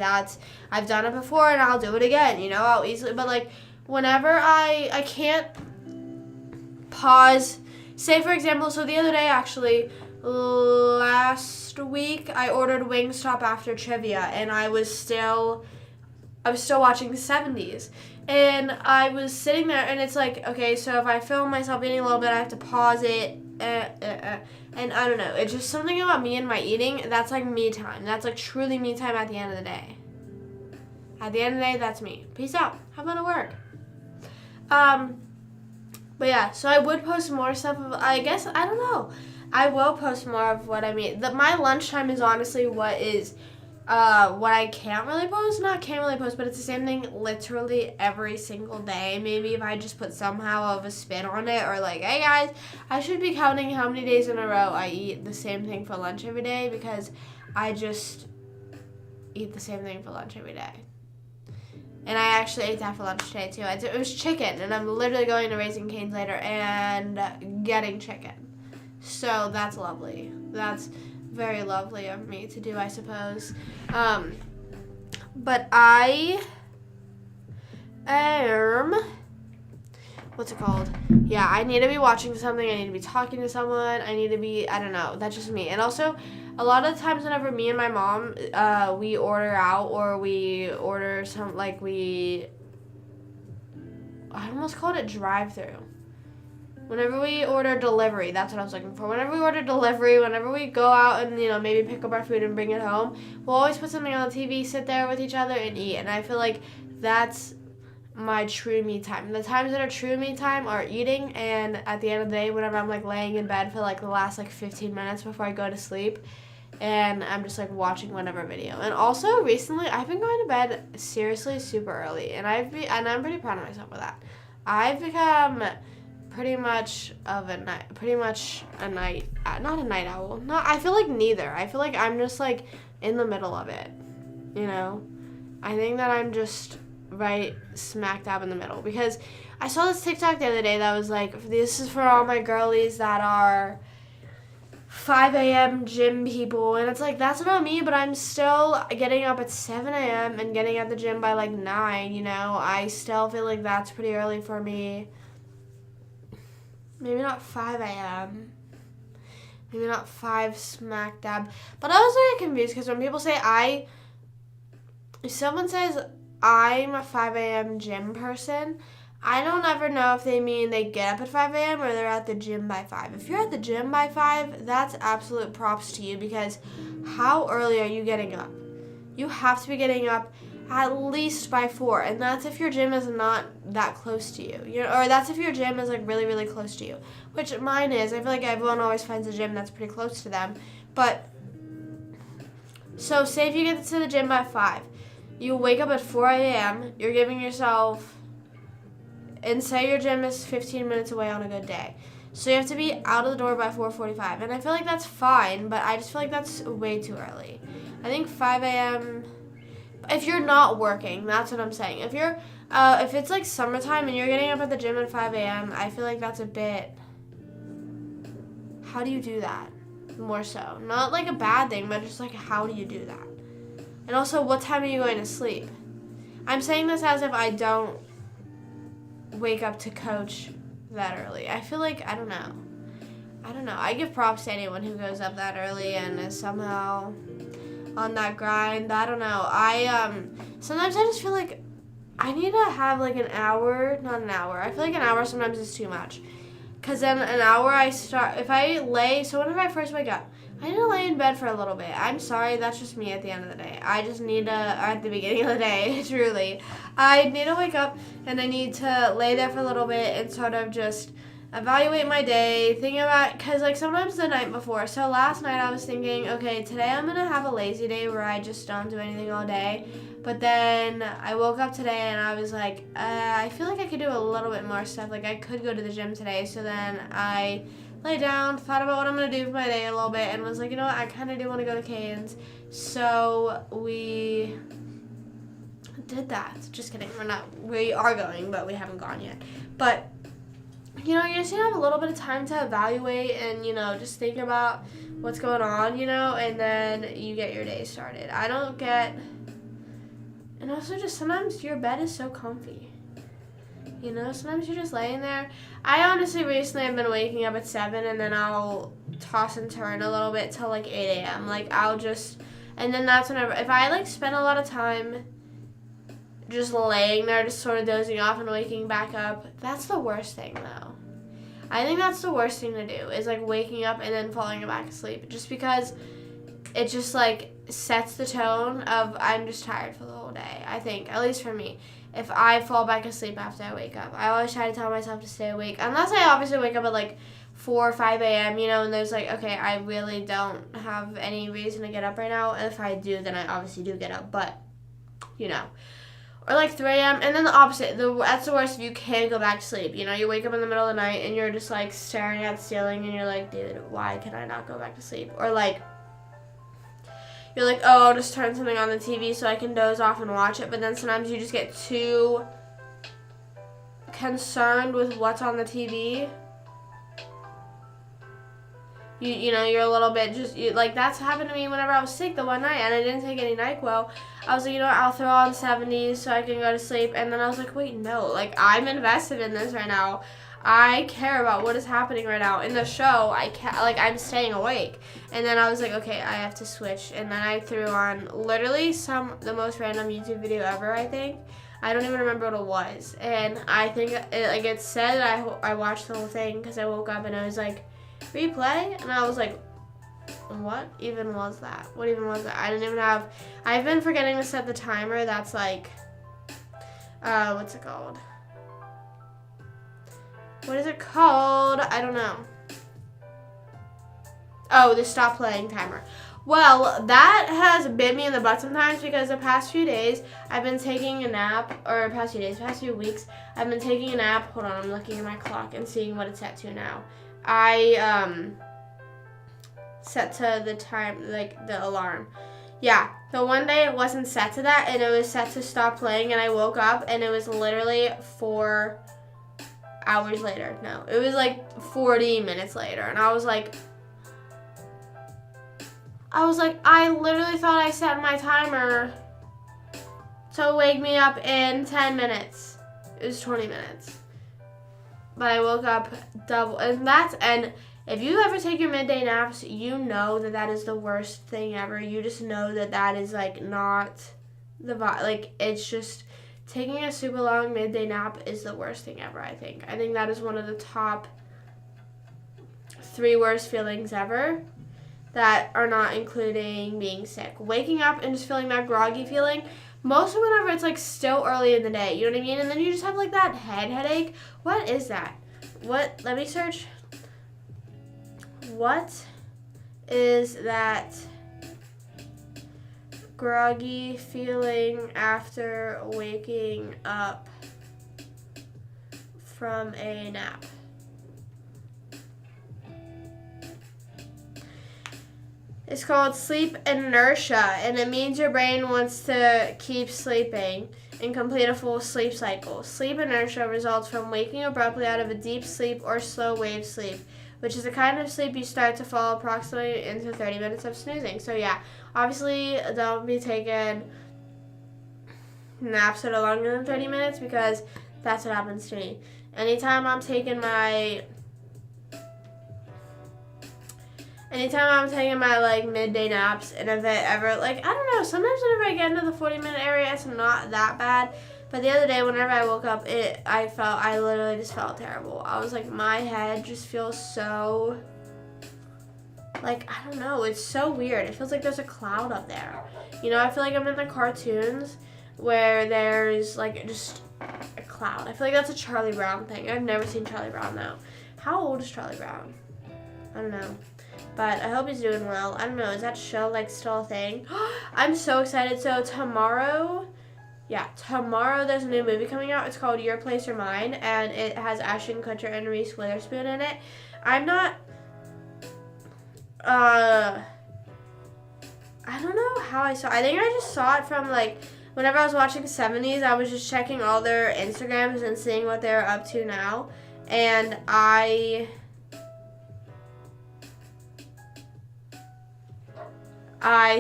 A: I've done it before and I'll do it again, I'll easily, but like, whenever I can't pause, say for example, so the other day actually, last week, I ordered Wingstop after trivia and I was still watching the 70s. And I was sitting there, and it's like, okay, so if I film myself eating a little bit, I have to pause it. And I don't know. It's just something about me and my eating. That's like me time. That's like truly me time at the end of the day. At the end of the day, that's me. Peace out. Have fun at work. But yeah, so I would post more stuff. I guess, I don't know. I will post more of what I mean. My lunchtime is honestly what I can't really post, but it's the same thing literally every single day. Maybe if I just put somehow of a spin on it, or like, hey guys, I should be counting how many days in a row I eat the same thing for lunch every day, because I just eat the same thing for lunch every day. And I actually ate that for lunch today too. It was chicken, and I'm literally going to Raising Cane's later and getting chicken. So that's lovely. That's very lovely of me to do, I suppose. But I am, what's it called? Yeah, I need to be watching something. I need to be talking to someone. I don't know. That's just me. And also, a lot of the times whenever me and my mom, we order out, or we order I almost called it drive-through. Whenever we order delivery, that's what I was looking for. Whenever we order delivery, whenever we go out and, maybe pick up our food and bring it home, we'll always put something on the TV, sit there with each other, and eat. And I feel like that's my true me time. The times that are true me time are eating, and at the end of the day, whenever I'm, like, laying in bed for, like, the last, 15 minutes before I go to sleep, and I'm just, watching whatever video. And also, recently, I've been going to bed seriously super early, and I'm pretty proud of myself for that. I've become pretty much a night, not a night owl. No, I feel like neither. I feel like I'm just in the middle of it, I think that I'm just right smack dab in the middle, because I saw this TikTok the other day that was like, this is for all my girlies that are 5 a.m. gym people, and it's like, that's not me, but I'm still getting up at 7 a.m. and getting at the gym by 9, I still feel like that's pretty early for me. Maybe not 5 a.m. Maybe not 5 smack dab. But I was very confused, because when people say if someone says I'm a 5 a.m. gym person, I don't ever know if they mean they get up at 5 a.m. or they're at the gym by 5. If you're at the gym by 5, that's absolute props to you, because how early are you getting up? You have to be getting up at least by 4, and that's if your gym is not that close to you, or that's if your gym is really, really close to you, which mine is. I feel like everyone always finds a gym that's pretty close to them. But so say if you get to the gym by 5, you wake up at 4 a.m. You're giving yourself, and say your gym is 15 minutes away on a good day, so you have to be out of the door by 4:45, and I feel like that's fine, but I just feel like that's way too early. I think 5 a.m. if you're not working, that's what I'm saying. If you're, if it's summertime and you're getting up at the gym at 5 a.m., I feel like that's a bit, how do you do that? More so. Not a bad thing, but just how do you do that? And also, what time are you going to sleep? I'm saying this as if I don't wake up to coach that early. I feel like, I don't know. I give props to anyone who goes up that early and is somehow on that grind. I don't know. Sometimes I just feel like I need to have an hour, not an hour. I feel like an hour sometimes is too much. Because then an hour so whenever I first wake up, I need to lay in bed for a little bit. I'm sorry, that's just me at the end of the day. I just need to, at the beginning of the day, truly, I need to wake up and I need to lay there for a little bit and sort of just evaluate my day, think about, because sometimes the night before, so last night I was thinking, okay, today I'm going to have a lazy day where I just don't do anything all day, but then I woke up today and I was like, I feel like I could do a little bit more stuff, I could go to the gym today, so then I lay down, thought about what I'm going to do for my day a little bit, and was like, you know what, I kind of do want to go to Cane's. So we did that. Just kidding. We are going, but we haven't gone yet. But, you know, you just have a little bit of time to evaluate and, you know, just think about what's going on, you know, and then you get your day started. And also just sometimes your bed is so comfy. You know, sometimes you're just laying there. I honestly recently have been waking up at 7 and then I'll toss and turn a little bit till like 8 a.m. Like and then that's whenever, if I like spend a lot of time just laying there, just sort of dozing off and waking back up, that's the worst thing though. I think that's the worst thing to do is like waking up and then falling back asleep, just because it just like sets the tone of I'm just tired for the whole day. I think, at least for me, if I fall back asleep after I wake up, I always try to tell myself to stay awake, unless I obviously wake up at like 4 or 5 a.m., you know, and there's like, okay, I really don't have any reason to get up right now, and if I do, then I obviously do get up, but, you know, or like 3 a.m., and then the opposite, that's the worst if you can't go back to sleep, you know, you wake up in the middle of the night, and you're just like staring at the ceiling, and you're like, dude, why can I not go back to sleep, or like, you're like, oh, I'll just turn something on the TV so I can doze off and watch it, but then sometimes you just get too concerned with what's on the TV. You know, you're a little bit like, that's happened to me whenever I was sick the one night and I didn't take any NyQuil. I was like, you know what, I'll throw on 70s so I can go to sleep, and then I was like, wait, no, like, I'm invested in this right now. I care about what is happening right now. In the show, I'm staying awake. And then I was like, okay, I have to switch. And then I threw on literally the most random YouTube video ever, I think. I don't even remember what it was. And I think, it said I watched the whole thing because I woke up and I was like, replay? And I was like, what even was that? What even was that? I've been forgetting to set the timer. That's like, what's it called? What is it called? I don't know. Oh, the stop playing timer. Well, that has bit me in the butt sometimes because the past few days I've been taking a nap, or past few weeks, I've been taking a nap. Hold on, I'm looking at my clock and seeing what it's set to now. I set to the time, like the alarm. Yeah, the one day it wasn't set to that and it was set to stop playing, and I woke up and it was literally 4 hours later. No, it was like 40 minutes later, and I was like, I literally thought I set my timer to wake me up in 10 minutes. It was 20 minutes. But I woke up double, and if you ever take your midday naps, you know that is the worst thing ever. You just know that is like not the vibe. Like, it's just, taking a super long midday nap is the worst thing ever, I think. I think that is one of the top 3 worst feelings ever, that are not including being sick. Waking up and just feeling that groggy feeling, mostly whenever it's like still early in the day, you know what I mean? And then you just have like that headache. What is that? Let me search. What is that groggy feeling after waking up from a nap? It's called sleep inertia, and it means your brain wants to keep sleeping and complete a full sleep cycle. Sleep inertia results from waking abruptly out of a deep sleep or slow wave sleep, which is the kind of sleep you start to fall approximately into 30 minutes of snoozing. So yeah, obviously don't be taking naps that are longer than 30 minutes, because that's what happens to me. Anytime I'm taking my like midday naps, and if it ever, like, I don't know, sometimes whenever I get into the 40-minute area, it's not that bad. But the other day, whenever I woke up, I literally just felt terrible. I was like, my head just feels so, like, I don't know, it's so weird. It feels like there's a cloud up there. You know, I feel like I'm in the cartoons where there's, like, just a cloud. I feel like that's a Charlie Brown thing. I've never seen Charlie Brown, though. How old is Charlie Brown? I don't know. But I hope he's doing well. I don't know, is that show, like, still a thing? I'm so excited. So tomorrow there's a new movie coming out. It's called Your Place or Mine, and it has Ashton Kutcher and Reese Witherspoon in it. I'm not I don't know how I saw. I think I just saw it from like whenever I was watching 70s. I was just checking all their Instagrams and seeing what they're up to now, and I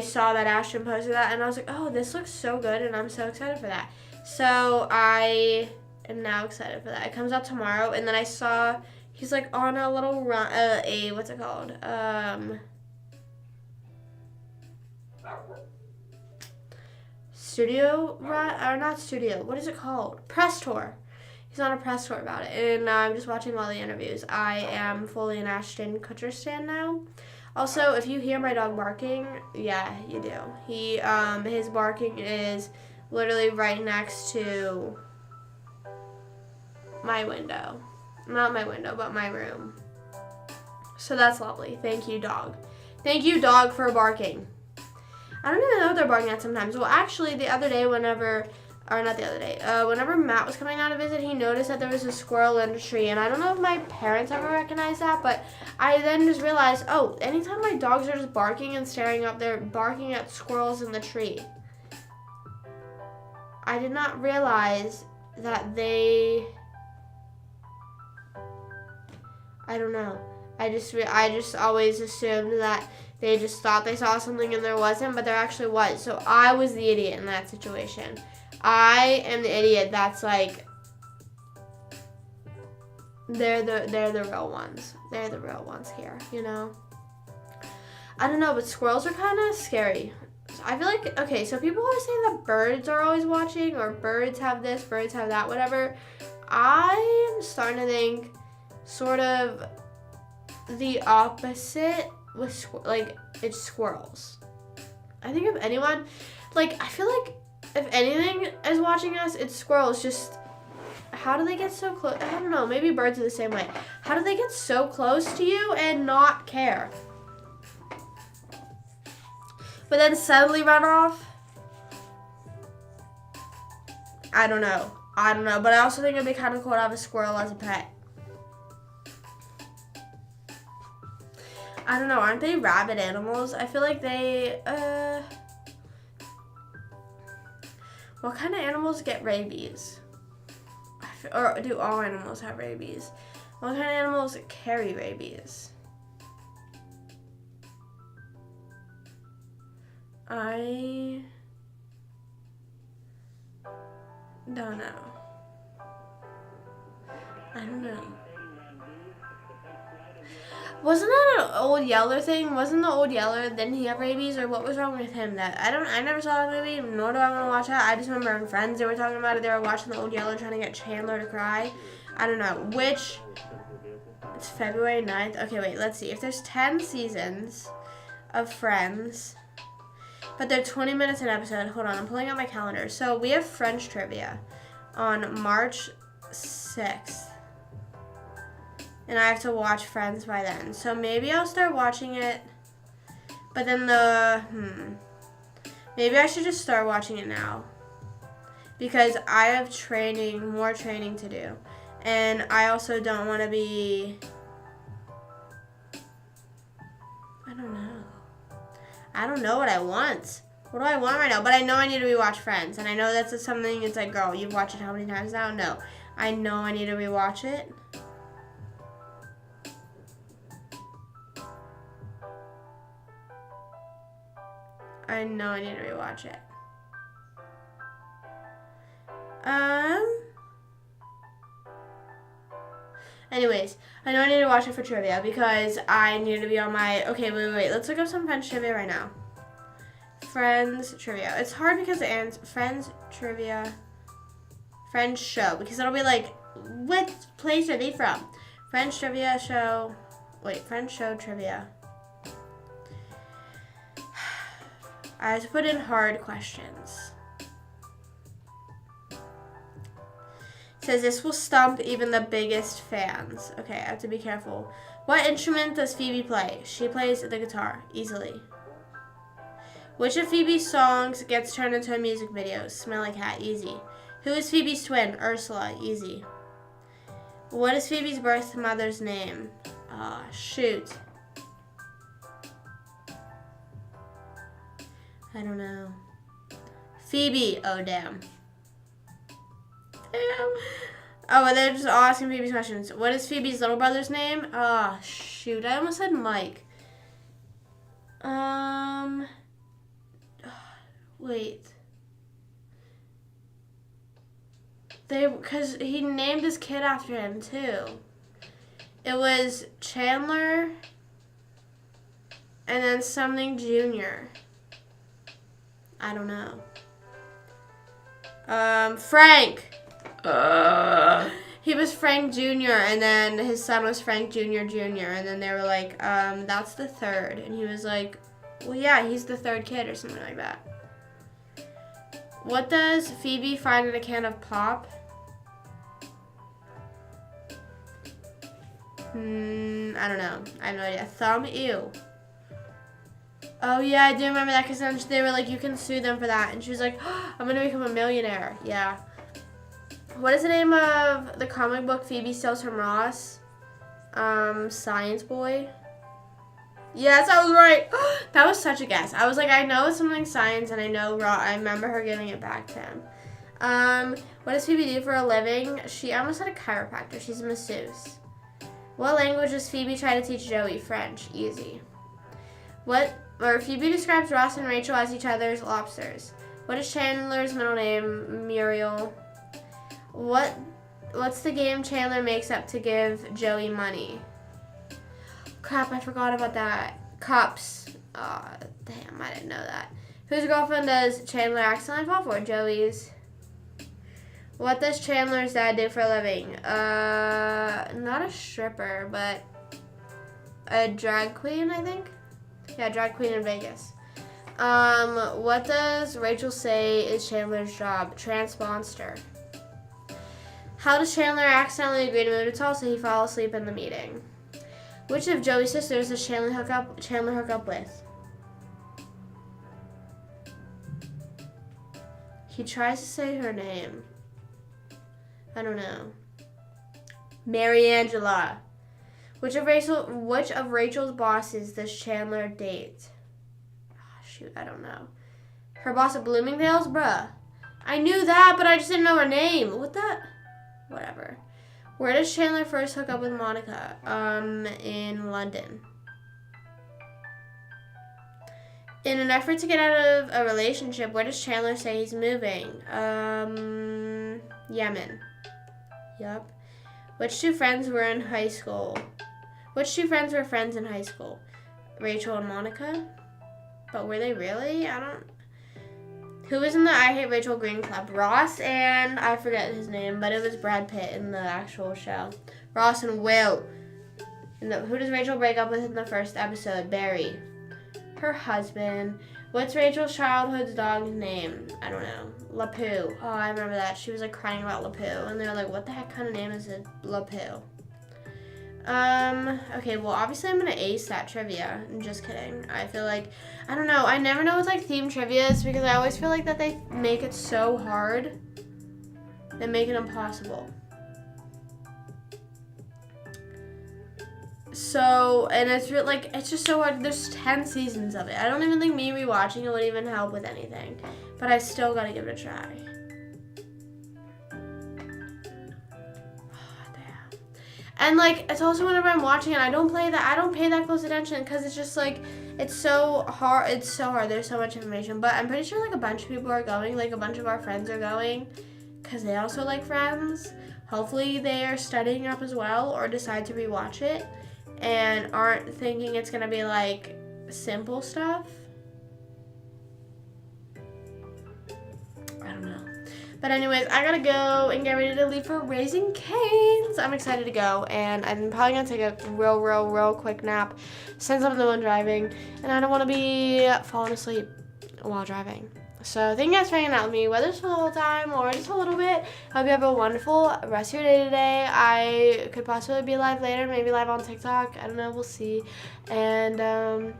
A: saw that Ashton posted that, and I was like, oh, this looks so good, and I'm so excited for that. So I am now excited for that. It comes out tomorrow, and then I saw he's like on a little run, what's it called? Studio run, or not studio, what is it called? Press tour. He's on a press tour about it, and I'm just watching all the interviews. I am fully an Ashton Kutcher stan now. Also, if you hear my dog barking, yeah, you do. His barking is literally right next to my window. Not my window, but my room. So that's lovely. Thank you, dog. Thank you, dog, for barking. I don't even know what they're barking at sometimes. Well, actually, the other day, whenever Matt was coming out to visit, he noticed that there was a squirrel in the tree, and I don't know if my parents ever recognized that, but I then just realized, oh, anytime my dogs are just barking and staring up, they're barking at squirrels in the tree. I did not realize that I don't know. I just always assumed that they just thought they saw something and there wasn't, but there actually was. So I was the idiot in that situation. I am the idiot that's like, they're the real ones. They're the real ones here, you know? I don't know, but squirrels are kind of scary. I feel like, okay, so people always say that birds are always watching, or birds have this, birds have that, whatever. I am starting to think sort of the opposite with, like, it's squirrels. I think if anyone, like, I feel like if anything is watching us, it's squirrels. Just, how do they get so close? I don't know, maybe birds are the same way. How do they get so close to you and not care? But then suddenly run off? I don't know, but I also think it'd be kind of cool to have a squirrel as a pet. I don't know, aren't they rabid animals? I feel like they, what kind of animals get rabies? Or do all animals have rabies? What kind of animals carry rabies? I don't know. I don't know. Wasn't that an Old Yeller thing? Wasn't the Old Yeller, didn't he have rabies, or what was wrong with him? I never saw that movie, nor do I want to watch that. I just remember in Friends they were talking about it. They were watching the Old Yeller trying to get Chandler to cry. I don't know. It's February 9th. Okay, wait, let's see. If there's 10 seasons of Friends, but they're 20 minutes an episode. Hold on, I'm pulling out my calendar. So we have French trivia on March 6th. And I have to watch Friends by then. So maybe I'll start watching it. But then maybe I should just start watching it now. Because I have more training to do. And I also don't want to be, I don't know what I want. What do I want right now? But I know I need to rewatch Friends. And I know that's something, it's like, girl, you've watched it how many times now? No. I know I need to rewatch it. I know I need to rewatch it. Anyways, I know I need to watch it for trivia because I need to be on my, okay, wait. Let's look up some French trivia right now. Friends trivia. It's hard because it ends Friends trivia, French show, because it'll be like, what place are they from? French trivia show, French show trivia. I have to put in hard questions. It says this will stump even the biggest fans. Okay, I have to be careful. What instrument does Phoebe play? She plays the guitar, easily. Which of Phoebe's songs gets turned into a music video? Smelly Cat, easy. Who is Phoebe's twin? Ursula, easy. What is Phoebe's birth mother's name? Shoot. I don't know. Phoebe. Oh, damn. Damn. Oh, and they're just all asking Phoebe's questions. What is Phoebe's little brother's name? Oh, shoot. I almost said Mike. Wait. Because he named his kid after him, too. It was Chandler and then something Junior. I don't know. Frank. He was Frank Jr. and then his son was Frank Jr. Jr. And then they were like, that's the third. And he was like, well, yeah, he's the third kid or something like that. What does Phoebe find in a can of pop? I don't know. I have no idea. Thumb? Ew. Oh, yeah, I do remember that because then they were like, you can sue them for that. And she was like, oh, I'm going to become a millionaire. Yeah. What is the name of the comic book Phoebe steals from Ross? Science Boy. Yes, I was right. That was such a guess. I was like, I know it's something science, and I remember her giving it back to him. What does Phoebe do for a living? She almost had a chiropractor. She's a masseuse. What language does Phoebe try to teach Joey? French. Easy. Phoebe describes Ross and Rachel as each other's lobsters. What is Chandler's middle name? Muriel. What's the game Chandler makes up to give Joey money? Crap, I forgot about that. Cups. Aw, damn, I didn't know that. Whose girlfriend does Chandler accidentally fall for? Joey's. What does Chandler's dad do for a living? Not a stripper, but a drag queen, I think. Yeah, drag queen in Vegas. What does Rachel say is Chandler's job? Transponster. How does Chandler accidentally agree to move to Tulsa? He fell asleep in the meeting. Which of Joey's sisters does Chandler hook up with? He tries to say her name. I don't know. Mary Angela. Which of Rachel's bosses does Chandler date? Oh, shoot, I don't know. Her boss at Bloomingdale's? Bruh. I knew that, but I just didn't know her name. What the? Whatever. Where does Chandler first hook up with Monica? In London. In an effort to get out of a relationship, where does Chandler say he's moving? Yemen. Yup. Which two friends were in high school? Which two friends were friends in high school? Rachel and Monica? But were they really? Who was in the I Hate Rachel Green Club? Ross and I forget his name, but it was Brad Pitt in the actual show. Ross and Will. Who does Rachel break up with in the first episode? Barry. Her husband. What's Rachel's childhood dog's name? I don't know. LaPoo. Oh, I remember that. She was like crying about LaPoo, and they were like, what the heck kind of name is it? LaPoo. Okay, well, obviously I'm gonna ace that trivia. I'm just kidding. I feel like, I don't know, I never know what like theme trivia is because I always feel like that they make it so hard. They make it impossible. So, and it's like, it's just so hard. There's 10 seasons of it. I don't even think me rewatching it would even help with anything. But I still gotta give it a try. And like, it's also whenever I'm watching it, I don't pay that close attention because it's just like, it's so hard. It's so hard. There's so much information. But I'm pretty sure like a bunch of people are going. Like a bunch of our friends are going because they also like Friends. Hopefully they are studying up as well or decide to rewatch it and aren't thinking it's going to be like simple stuff. I don't know. But anyways, I gotta go and get ready to leave for Raising Cane's. I'm excited to go, and I'm probably gonna take a real quick nap since I'm the one driving, and I don't want to be falling asleep while driving. So thank you guys for hanging out with me, whether it's for the whole time or just a little bit. Hope you have a wonderful rest of your day today. I could possibly be live later, maybe live on TikTok. I don't know, we'll see. And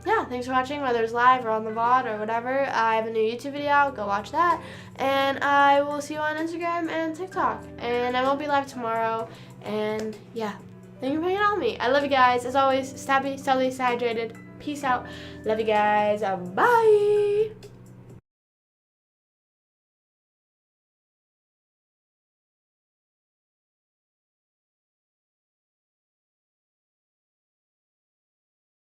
A: yeah, thanks for watching, whether it's live or on the VOD or whatever. I have a new YouTube video out, go watch that. And I will see you on Instagram and TikTok. And I won't be live tomorrow. And yeah, thank you for hanging out with me. I love you guys. As always, stay happy, stay hydrated. Peace out. Love you guys. Bye.